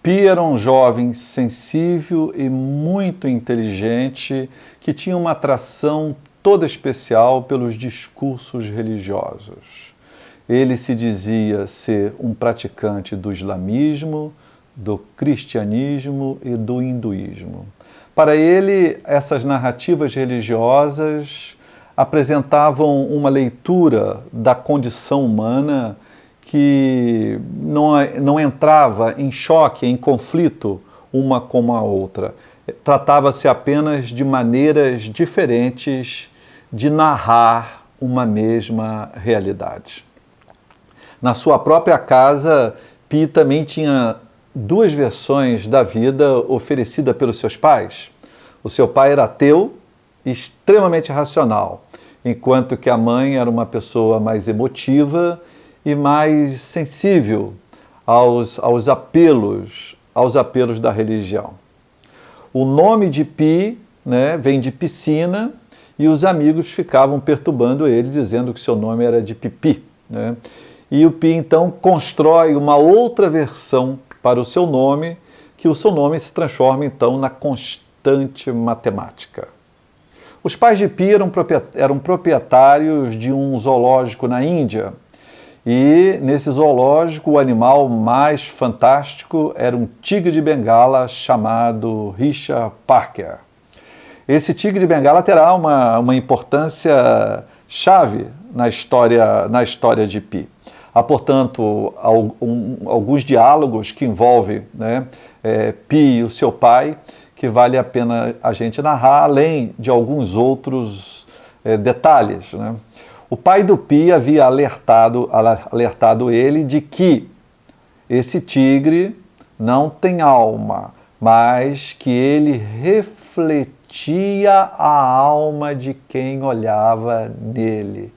Pi era um jovem sensível e muito inteligente que tinha uma atração toda especial pelos discursos religiosos. Ele se dizia ser um praticante do islamismo, do cristianismo e do hinduísmo. Para ele, essas narrativas religiosas apresentavam uma leitura da condição humana que não entrava em choque, em conflito uma com a outra. Tratava-se apenas de maneiras diferentes de narrar uma mesma realidade. Na sua própria casa, Pi também tinha duas versões da vida oferecida pelos seus pais. O seu pai era ateu e extremamente racional, enquanto que a mãe era uma pessoa mais emotiva e mais sensível aos apelos da religião. O nome de Pi, vem de piscina, e os amigos ficavam perturbando ele, dizendo que seu nome era de Pipi. E o Pi, então, constrói uma outra versão para o seu nome, que o seu nome se transforma, então, na constante matemática. Os pais de Pi eram proprietários de um zoológico na Índia, e nesse zoológico o animal mais fantástico era um tigre de Bengala chamado Richard Parker. Esse tigre de Bengala terá uma importância chave na história de Pi. Há, portanto, alguns diálogos que envolvem Pi e o seu pai, que vale a pena a gente narrar, além de alguns outros detalhes. O pai do Pi havia alertado ele de que esse tigre não tem alma, mas que ele refletia a alma de quem olhava nele.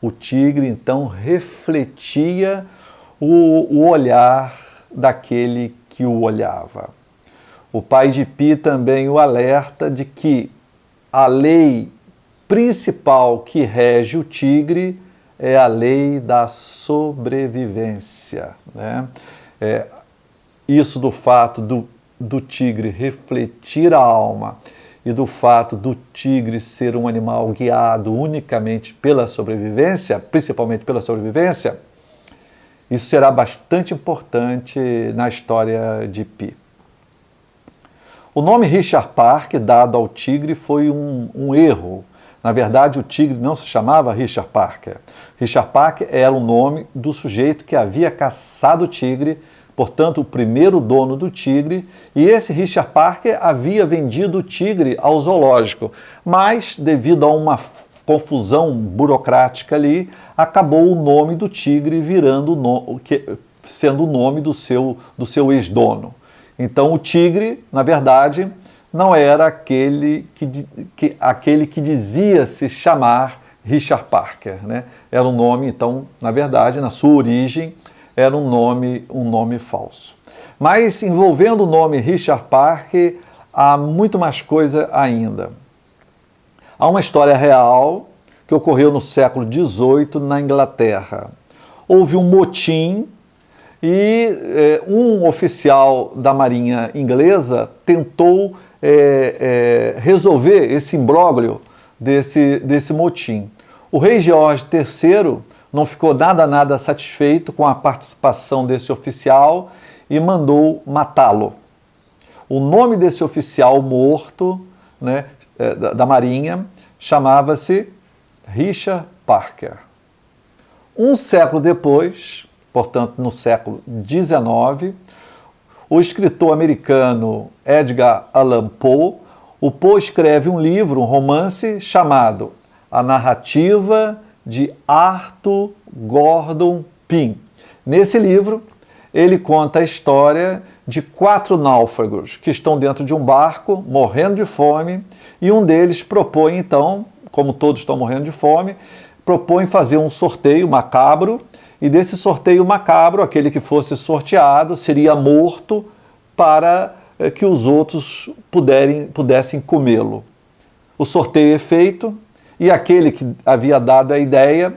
O tigre, então, refletia o olhar daquele que o olhava. O pai de Pi também o alerta de que a lei principal que rege o tigre é a lei da sobrevivência. Isso do fato do tigre refletir a alma e do fato do tigre ser um animal guiado unicamente pela sobrevivência, principalmente pela sobrevivência, isso será bastante importante na história de Pi. O nome Richard Parker, dado ao tigre, foi um erro. Na verdade, o tigre não se chamava Richard Parker. Richard Parker era o nome do sujeito que havia caçado o tigre, portanto, o primeiro dono do tigre, e esse Richard Parker havia vendido o tigre ao zoológico, mas, devido a uma confusão burocrática ali, acabou o nome do tigre sendo o nome do seu ex-dono. Então, o tigre, na verdade, não era aquele que dizia se chamar Richard Parker. Era um nome, então, na verdade, na sua origem, era um nome falso. Mas, envolvendo o nome Richard Parker, há muito mais coisa ainda. Há uma história real que ocorreu no século XVIII na Inglaterra. Houve um motim e um oficial da Marinha inglesa tentou resolver esse imbróglio desse motim. O rei George III não ficou nada satisfeito com a participação desse oficial e mandou matá-lo. O nome desse oficial morto, da Marinha, chamava-se Richard Parker. Um século depois, portanto no século XIX, o escritor americano Edgar Allan Poe, escreve um livro, um romance, chamado A Narrativa de Arthur Gordon Pym. Nesse livro, ele conta a história de 4 náufragos que estão dentro de um barco, morrendo de fome, e um deles propõe, então, como todos estão morrendo de fome, propõe fazer um sorteio macabro, e desse sorteio macabro, aquele que fosse sorteado seria morto para que os outros pudessem comê-lo. O sorteio é feito, e aquele que havia dado a ideia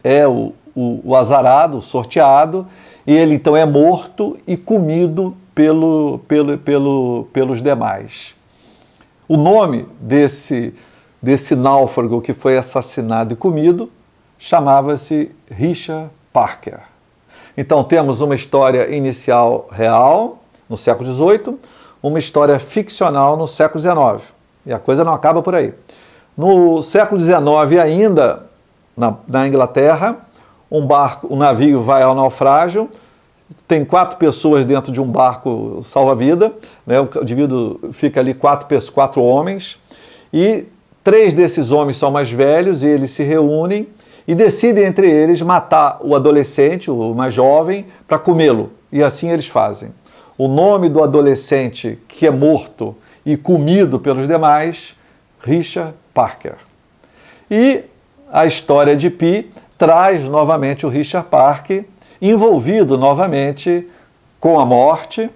é o azarado, o sorteado, e ele então é morto e comido pelos demais. O nome desse náufrago que foi assassinado e comido chamava-se Richard Parker. Então temos uma história inicial real, no século XVIII, uma história ficcional no século XIX. E a coisa não acaba por aí. No século XIX ainda, na Inglaterra, um navio vai ao naufrágio, tem 4 pessoas dentro de um barco salva-vida, né? O indivíduo fica ali 4 homens, e 3 desses homens são mais velhos, e eles se reúnem e decidem entre eles matar o adolescente, o mais jovem, para comê-lo. E assim eles fazem. O nome do adolescente que é morto e comido pelos demais, Richard Parker. E a história de Pi traz novamente o Richard Parker envolvido novamente com a morte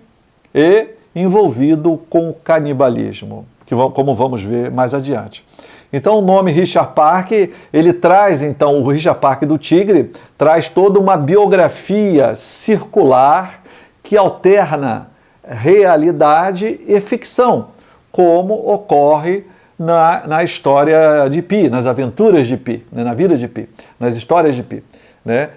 e envolvido com o canibalismo, como vamos ver mais adiante. Então o nome Richard Parker, ele traz então, o Richard Parker do Tigre, traz toda uma biografia circular que alterna realidade e ficção, como ocorre na história de Pi, nas aventuras de Pi, né, na vida de Pi, nas histórias de Pi. Né?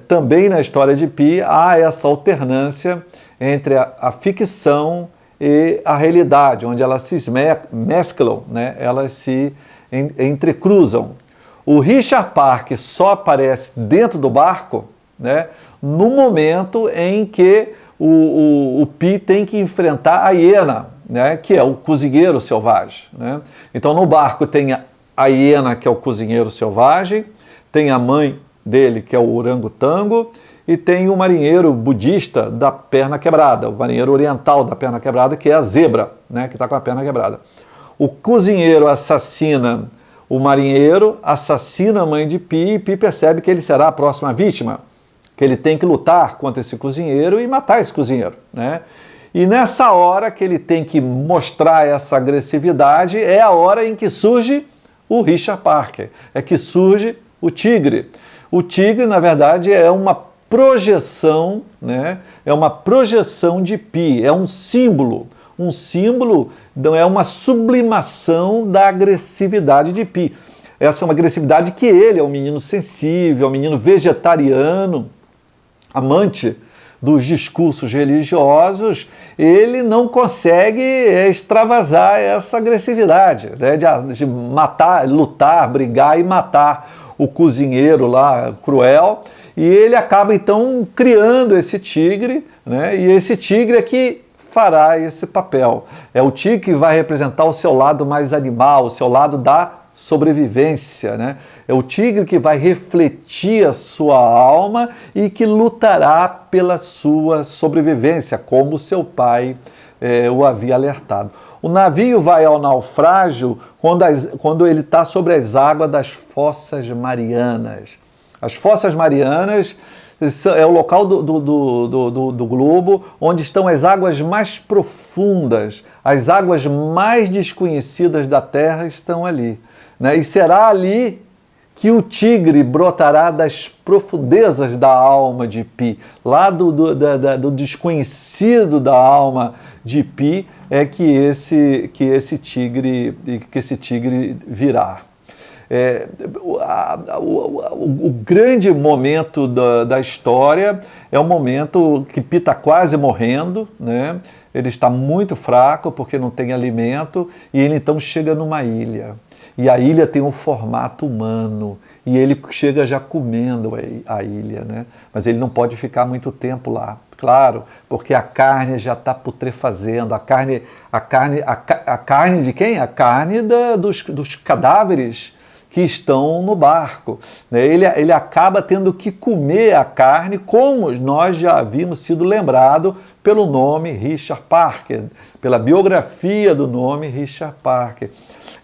Também na história de Pi há essa alternância entre a ficção e a realidade, onde elas se mesclam, né? Elas se entrecruzam. O Richard Parker só aparece dentro do barco, né, no momento em que o Pi tem que enfrentar a hiena, né, que é o cozinheiro selvagem. Né? Então no barco tem a hiena, que é o cozinheiro selvagem, tem a mãe dele, que é o orangotango, e tem o marinheiro budista da perna quebrada, o marinheiro oriental da perna quebrada, que é a zebra, né, que está com a perna quebrada. O cozinheiro assassina o marinheiro, assassina a mãe de Pi, e Pi percebe que ele será a próxima vítima, que ele tem que lutar contra esse cozinheiro e matar esse cozinheiro. Né? E nessa hora que ele tem que mostrar essa agressividade, é a hora em que surge o Richard Parker, é que surge o tigre. O tigre, na verdade, é uma projeção, né? É uma projeção de Pi, é um símbolo, não é uma sublimação da agressividade de Pi. Essa é uma agressividade que ele é um menino sensível, é um menino vegetariano, amante dos discursos religiosos, ele não consegue extravasar essa agressividade, né? De matar, lutar, brigar e matar o cozinheiro lá, cruel, e ele acaba então criando esse tigre, né? E esse tigre é que fará esse papel. É o tigre que vai representar o seu lado mais animal, o seu lado da sobrevivência, né? É o tigre que vai refletir a sua alma e que lutará pela sua sobrevivência, como seu pai o havia alertado. O navio vai ao naufrágio quando ele está sobre as águas das Fossas Marianas. As Fossas Marianas é o local do globo onde estão as águas mais profundas, as águas mais desconhecidas da Terra estão ali. Né? E será ali que o tigre brotará das profundezas da alma de Pi, lá do desconhecido da alma de Pi, é que esse tigre virá. O grande momento da história é o momento que Pi está quase morrendo, né? Ele está muito fraco porque não tem alimento, e ele então chega numa ilha. E a ilha tem um formato humano, e ele chega já comendo a ilha, né? Mas ele não pode ficar muito tempo lá, claro, porque a carne já está putrefazendo, a carne de quem? A carne dos cadáveres que estão no barco. Né? Ele acaba tendo que comer a carne, como nós já havíamos sido lembrados pelo nome Richard Parker, pela biografia do nome Richard Parker.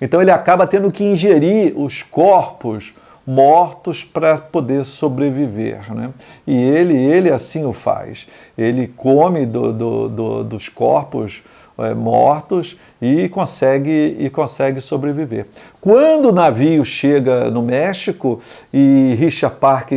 Então ele acaba tendo que ingerir os corpos mortos para poder sobreviver, né? E ele assim o faz. Ele come dos corpos mortos e consegue sobreviver. Quando o navio chega no México e Richard Park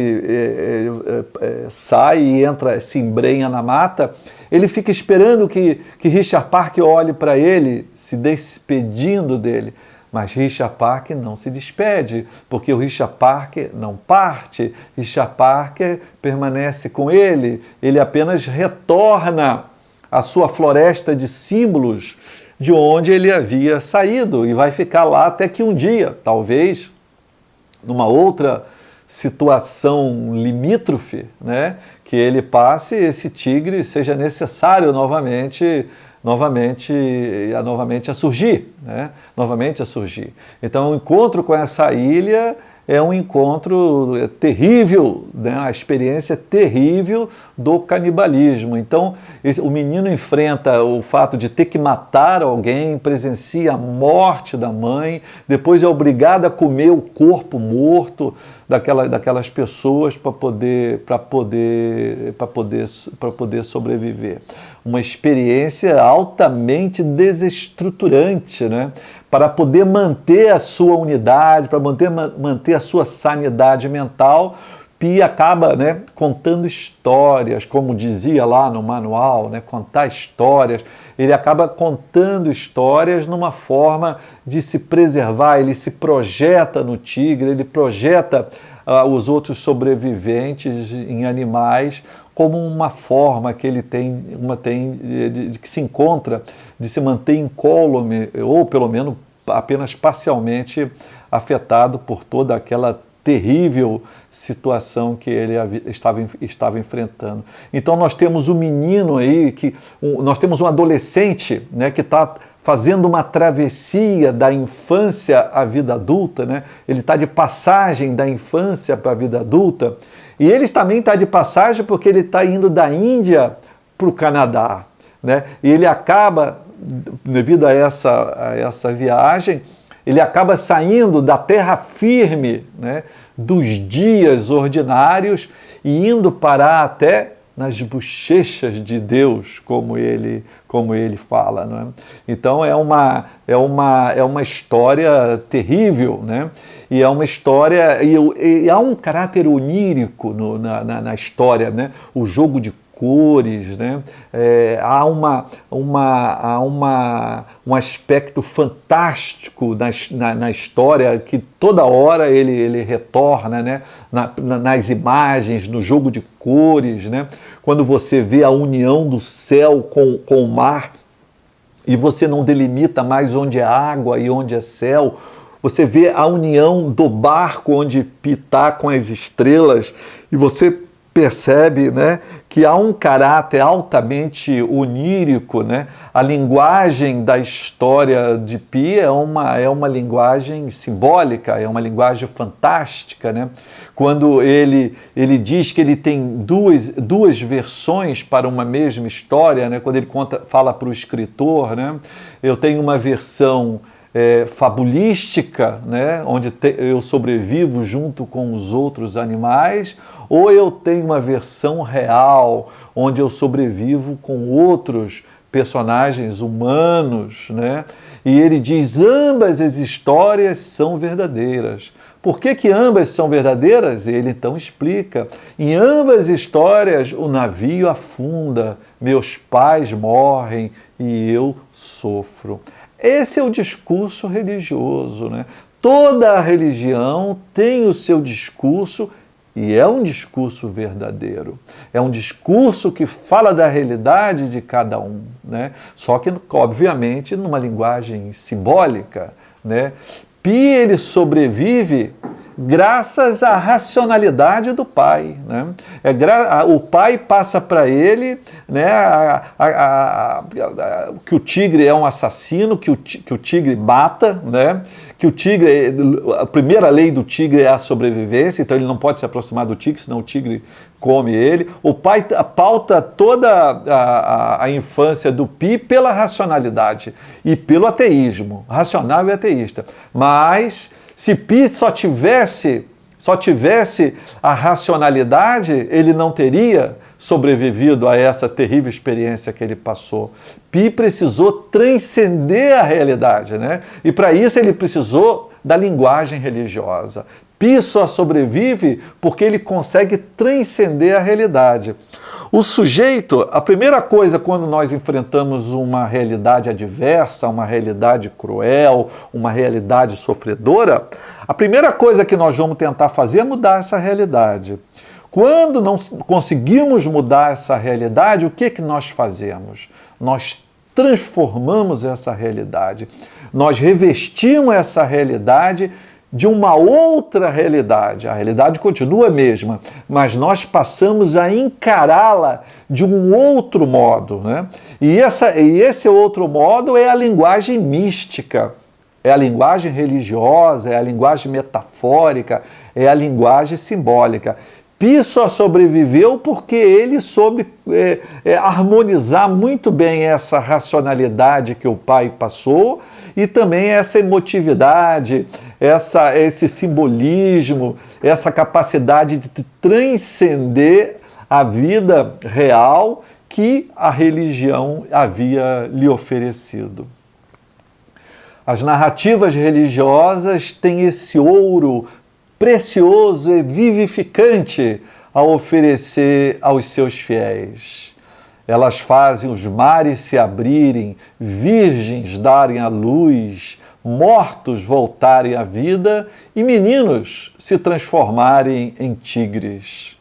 sai e entra, se embrenha na mata, ele fica esperando que Richard Park olhe para ele, se despedindo dele. Mas Richard Park não se despede, porque o Richard Park não parte. Richard Park permanece com ele apenas retorna à sua floresta de símbolos de onde ele havia saído e vai ficar lá até que um dia, talvez, numa outra situação limítrofe, né, que ele passe, esse tigre seja necessário novamente a surgir, né? Novamente a surgir. Então, o encontro com essa ilha é um encontro terrível, né? A experiência terrível do canibalismo. Então, o menino enfrenta o fato de ter que matar alguém, presencia a morte da mãe, depois é obrigado a comer o corpo morto daquelas pessoas para poder sobreviver. Uma experiência altamente desestruturante, né? Para poder manter a sua unidade, para manter a sua sanidade mental, Pi acaba, né, contando histórias, como dizia lá no manual, né, contar histórias. Ele acaba contando histórias numa forma de se preservar, ele se projeta no tigre, ele projeta os outros sobreviventes em animais como uma forma que ele tem de que se encontra de se manter incólume, ou pelo menos apenas parcialmente afetado por toda aquela terrível situação que ele estava enfrentando. Então nós temos um menino aí, nós temos um adolescente, né, que está fazendo uma travessia da infância à vida adulta, né? Ele está de passagem da infância para a vida adulta, e ele também está de passagem porque ele está indo da Índia para o Canadá, né? E ele acaba, devido a essa viagem, ele acaba saindo da terra firme, né, dos dias ordinários e indo parar até nas bochechas de Deus, como ele fala, né? Então é uma história terrível, né? E é uma história, e há um caráter onírico na história, né? O jogo de cores, né? Há um aspecto fantástico na história que toda hora ele retorna, né? Nas imagens, no jogo de cores, né? Quando você vê a união do céu com o mar e você não delimita mais onde é água e onde é céu, você vê a união do barco onde Pitá com as estrelas e você percebe, né, que há um caráter altamente onírico, né? A linguagem da história de Pi é uma linguagem simbólica, é uma linguagem fantástica, né? Quando ele diz que ele tem duas versões para uma mesma história, né? Quando ele fala para o escritor, né? Eu tenho uma versão fabulística, né, onde eu sobrevivo junto com os outros animais, ou eu tenho uma versão real, onde eu sobrevivo com outros personagens humanos, né? E ele diz, ambas as histórias são verdadeiras. Por que ambas são verdadeiras? Ele então explica. Em ambas as histórias o navio afunda, meus pais morrem e eu sofro. Esse é o discurso religioso, né? Toda a religião tem o seu discurso e é um discurso verdadeiro. É um discurso que fala da realidade de cada um, né? Só que, obviamente, numa linguagem simbólica, né? Pi, ele sobrevive graças à racionalidade do pai, né? O pai passa para ele, né, que o tigre é um assassino, que o tigre mata, né? Que o tigre, a primeira lei do tigre é a sobrevivência, então ele não pode se aproximar do tigre, senão o tigre come ele. O pai pauta toda a infância do Pi pela racionalidade e pelo ateísmo, racional e ateísta. Mas se Pi só tivesse só tivesse a racionalidade, ele não teria sobrevivido a essa terrível experiência que ele passou. Pi precisou transcender a realidade, né? E para isso ele precisou da linguagem religiosa. Pi só sobrevive porque ele consegue transcender a realidade. O sujeito, a primeira coisa quando nós enfrentamos uma realidade adversa, uma realidade cruel, uma realidade sofredora, a primeira coisa que nós vamos tentar fazer é mudar essa realidade. Quando não conseguimos mudar essa realidade, o que nós fazemos? Nós transformamos essa realidade. Nós revestimos essa realidade de uma outra realidade. A realidade continua a mesma, mas nós passamos a encará-la de um outro modo, né? E esse outro modo é a linguagem mística, é a linguagem religiosa, é a linguagem metafórica, é a linguagem simbólica. Pi só sobreviveu porque ele soube harmonizar muito bem essa racionalidade que o pai passou e também essa emotividade, esse simbolismo, essa capacidade de transcender a vida real que a religião havia lhe oferecido. As narrativas religiosas têm esse ouro precioso e vivificante a oferecer aos seus fiéis. Elas fazem os mares se abrirem, virgens darem à luz, mortos voltarem à vida e meninos se transformarem em tigres.